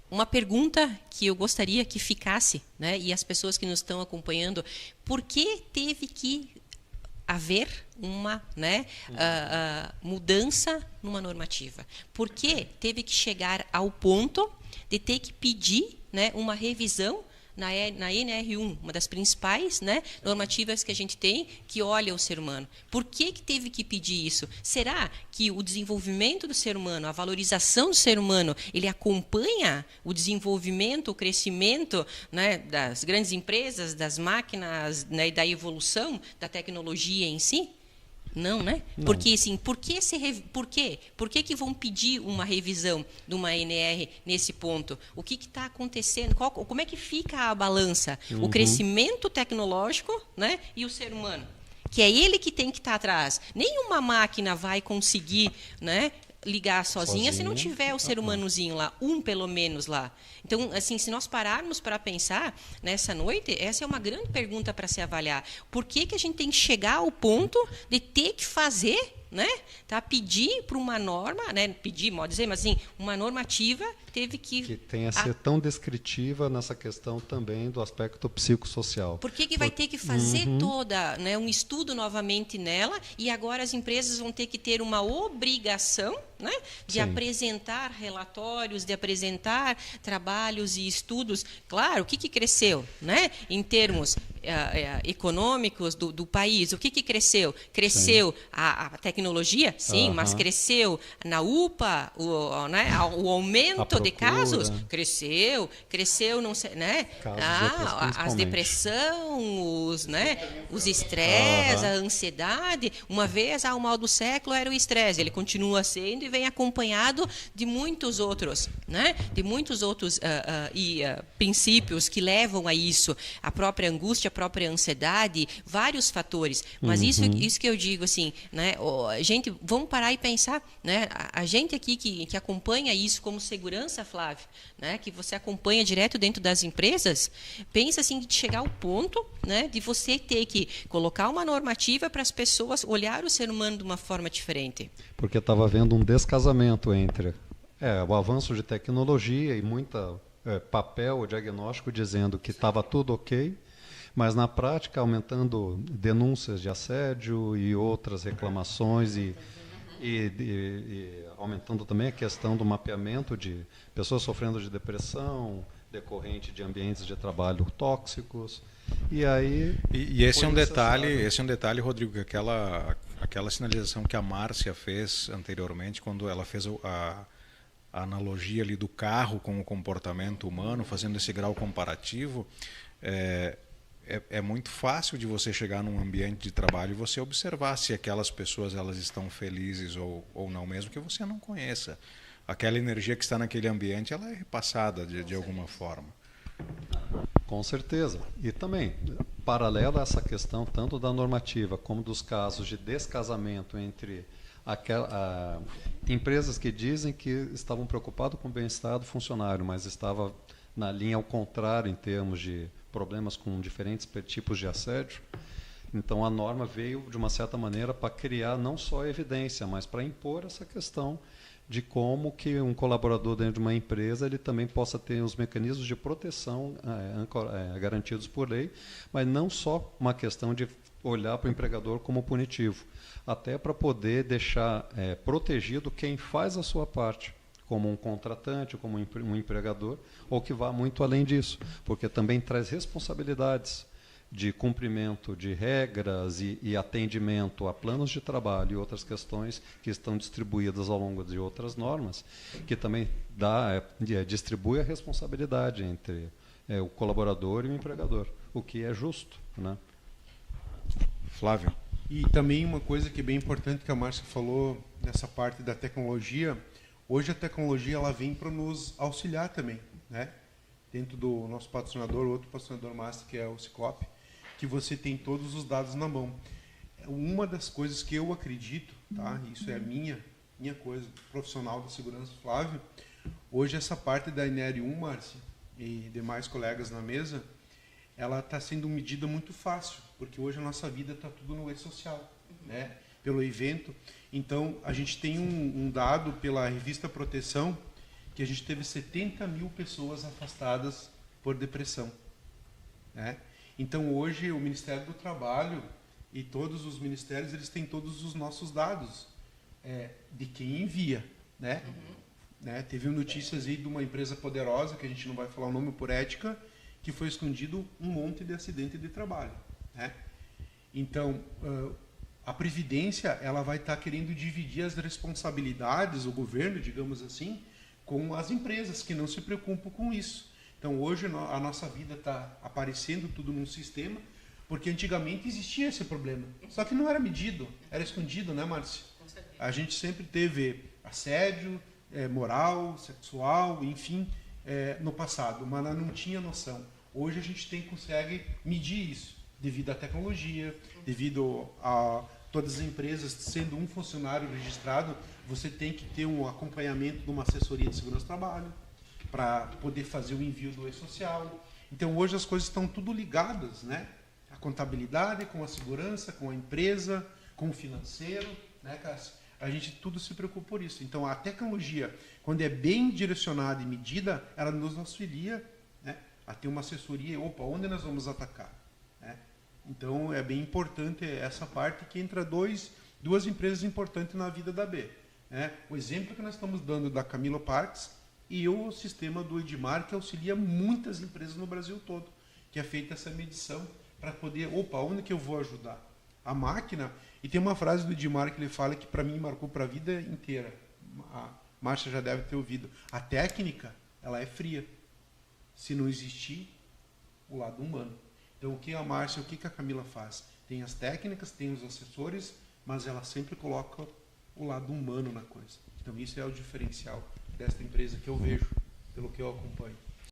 uma pergunta que eu gostaria que ficasse, né, e as pessoas que nos estão acompanhando, por que teve que haver uma, né, mudança numa normativa? Por que teve que chegar ao ponto de ter que pedir, né, uma revisão na NR1, uma das principais, né, normativas que a gente tem, que olha o ser humano? Por que teve que pedir isso? Será que o desenvolvimento do ser humano, a valorização do ser humano, ele acompanha o desenvolvimento, o crescimento, né, das grandes empresas, das máquinas, né, e da evolução da tecnologia em si? Não, né? Não. Porque, assim, por quê? Por que vão pedir uma revisão de uma ANR nesse ponto? O que está acontecendo? Como é que fica a balança? O crescimento tecnológico, né, e o ser humano? Que é ele que tem que estar atrás. Nenhuma máquina vai conseguir, né, ligar sozinha se não tiver o ser humanozinho lá, pelo menos lá. Então, assim, se nós pararmos para pensar nessa noite, essa é uma grande pergunta para se avaliar. Por que a gente tem que chegar ao ponto de ter que fazer, né, tá, pedir para uma norma, né, pedir, pode dizer, mas assim, uma normativa teve que tenha ser tão descritiva nessa questão também do aspecto psicossocial. Por que vai ter que fazer toda, né, um estudo novamente nela, e agora as empresas vão ter que ter uma obrigação, né, de apresentar relatórios, de apresentar trabalhos e estudos? Claro, o que cresceu, né, em termos econômicos do país? O que cresceu? Cresceu a tecnologia? Sim, mas cresceu na UPA, o aumento de casos? Cresceu, não sei, né? As depressão, os estresse, a ansiedade. Uma vez, o mal do século era o estresse, ele continua sendo e vem acompanhado de muitos outros, né? De muitos outros princípios que levam a isso, a própria angústia, a própria ansiedade, vários fatores. Mas isso que eu digo, assim, né? Gente, vamos parar e pensar, né? A gente aqui que acompanha isso como segurança, Flávio, né, que você acompanha direto dentro das empresas, pensa assim, de chegar ao ponto, né, de você ter que colocar uma normativa para as pessoas olhar o ser humano de uma forma diferente. Porque estava havendo um descasamento entre o avanço de tecnologia e muita papel diagnóstico dizendo que estava tudo ok, mas na prática aumentando denúncias de assédio e outras reclamações e aumentando também a questão do mapeamento de pessoas sofrendo de depressão decorrente de ambientes de trabalho tóxicos. E aí esse é um detalhe, Rodrigo, que aquela sinalização que a Márcia fez anteriormente, quando ela fez a analogia ali do carro com o comportamento humano, fazendo esse grau comparativo, é muito fácil de você chegar num ambiente de trabalho e você observar se aquelas pessoas elas estão felizes ou não, mesmo que você não conheça. Aquela energia que está naquele ambiente, ela é repassada de alguma forma. Com certeza. E também, paralelo a essa questão tanto da normativa como dos casos de descasamento entre empresas que dizem que estavam preocupadas com o bem-estar do funcionário, mas estava na linha ao contrário em termos de problemas com diferentes tipos de assédio. Então a norma veio de uma certa maneira para criar não só evidência, mas para impor essa questão de como que um colaborador dentro de uma empresa ele também possa ter os mecanismos de proteção garantidos por lei, mas não só uma questão de olhar para o empregador como punitivo, até para poder deixar protegido quem faz a sua parte, como um contratante, como um empregador, ou que vá muito além disso, porque também traz responsabilidades de cumprimento de regras e atendimento a planos de trabalho e outras questões que estão distribuídas ao longo de outras normas, que também distribui a responsabilidade entre o colaborador e o empregador, o que é justo, né? Flávio. E também uma coisa que é bem importante que a Márcia falou nessa parte da tecnologia. Hoje a tecnologia ela vem para nos auxiliar também, né? Dentro do nosso patrocinador, outro patrocinador master, que é o Ciclope, que você tem todos os dados na mão. Uma das coisas que eu acredito, tá? Isso é a minha coisa profissional da segurança, Flávio. Hoje essa parte da NR1, Márcia, e demais colegas na mesa, ela está sendo medida muito fácil, porque hoje a nossa vida está tudo no rede social, né? Pelo evento. Então, a gente tem um dado pela revista Proteção, que a gente teve 70 mil pessoas afastadas por depressão, né? Então hoje o Ministério do Trabalho e todos os ministérios, eles têm todos os nossos dados de quem envia, né? Né? Teve notícias aí de uma empresa poderosa, que a gente não vai falar o nome por ética, que foi escondido um monte de acidente de trabalho, né? Então, a Previdência, ela vai estar querendo dividir as responsabilidades, o governo, digamos assim, com as empresas que não se preocupam com isso. Então, hoje a nossa vida está aparecendo tudo num sistema, porque antigamente existia esse problema. Só que não era medido, era escondido, né, Márcia? A gente sempre teve assédio moral, sexual, enfim, no passado, mas não tinha noção. Hoje a gente consegue medir isso, devido à tecnologia, devido a todas as empresas sendo um funcionário registrado, você tem que ter um acompanhamento de uma assessoria de segurança do trabalho para poder fazer o envio do e-social. Então hoje as coisas estão tudo ligadas, né? A contabilidade com a segurança, com a empresa, com o financeiro, né, Cássio? A gente tudo se preocupa por isso. Então a tecnologia, quando é bem direcionada e medida, ela nos auxilia, né, a ter uma assessoria, onde nós vamos atacar, né? Então é bem importante essa parte, que entra duas empresas importantes na vida da B, né? O exemplo que nós estamos dando da Camilo Parks e o sistema do Edmar, que auxilia muitas empresas no Brasil todo, que é feita essa medição para poder, onde que eu vou ajudar? A máquina, e tem uma frase do Edmar que ele fala que para mim marcou para a vida inteira, a Márcia já deve ter ouvido, a técnica, ela é fria, se não existir o lado humano. Então o que a Márcia, o que a Camila faz? Tem as técnicas, tem os assessores, mas ela sempre coloca o lado humano na coisa. Então isso é o diferencial desta empresa que eu vejo, pelo que eu acompanho.